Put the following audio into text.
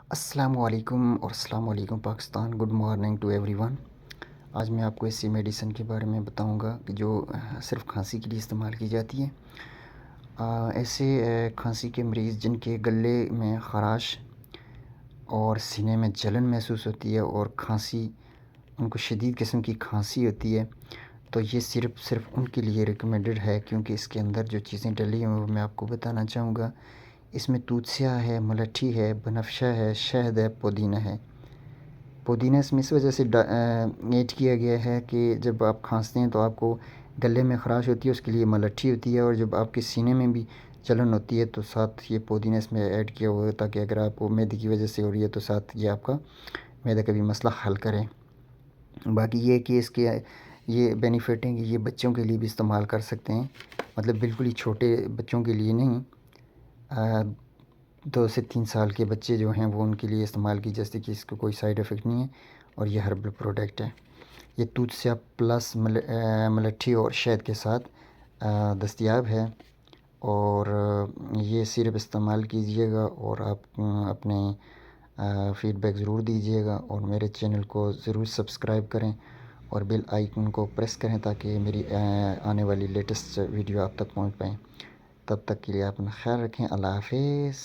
السلام علیکم اور السلام علیکم Pakistan. Good morning to everyone. آج میں آپ کو ایسی میڈیسن کے بارے میں بتاؤں گا کہ جو صرف کھانسی کے لیے استعمال کی جاتی ہے. ایسے کھانسی کے مریض جن کے گلے میں خراش اور سینے میں جلن محسوس ہوتی ہے اور کھانسی ان کو شدید قسم کی کھانسی ہوتی ہے، تو یہ صرف ان کے لیے ریکمینڈڈ ہے، کیونکہ اس کے اندر جو چیزیں ڈلی ہیں وہ میں آپ کو بتانا چاہوں گا. اس میں توت سیاہ ہے، ملٹھی ہے، بنفشہ ہے، شہد ہے، پودینہ ہے. پودینہ اس میں اس وجہ سے ایڈ کیا گیا ہے کہ جب آپ کھانستے ہیں تو آپ کو گلے میں خراش ہوتی ہے، اس کے لیے ملٹھی ہوتی ہے، اور جب آپ کے سینے میں بھی جلن ہوتی ہے تو ساتھ یہ پودینہ اس میں ایڈ کیا ہوا ہے، تاکہ اگر آپ کو معدے کی وجہ سے ہو رہی ہے تو ساتھ یہ آپ کا معدے کا بھی مسئلہ حل کریں. باقی یہ کہ اس کے یہ بینیفٹ ہیں کہ یہ بچوں کے لیے بھی استعمال کر سکتے ہیں، مطلب بالکل ہی چھوٹے بچوں کے لیے نہیں. 2 سے 3 سال کے بچے جو ہیں وہ ان کے لیے استعمال کی جیسے کہ اس کو کوئی سائیڈ افیکٹ نہیں ہے، اور یہ ہربل پروڈکٹ ہے. یہ توت سیاہ پلس ملٹھی اور شہد کے ساتھ دستیاب ہے، اور یہ سیرپ استعمال کیجئے گا، اور آپ اپنے فیڈ بیک ضرور دیجئے گا، اور میرے چینل کو ضرور سبسکرائب کریں اور بیل آئیکن کو پریس کریں تاکہ میری آنے والی لیٹسٹ ویڈیو آپ تک پہنچ پائیں. تب تک کے لیے اپنا خیال رکھیں. اللہ حافظ.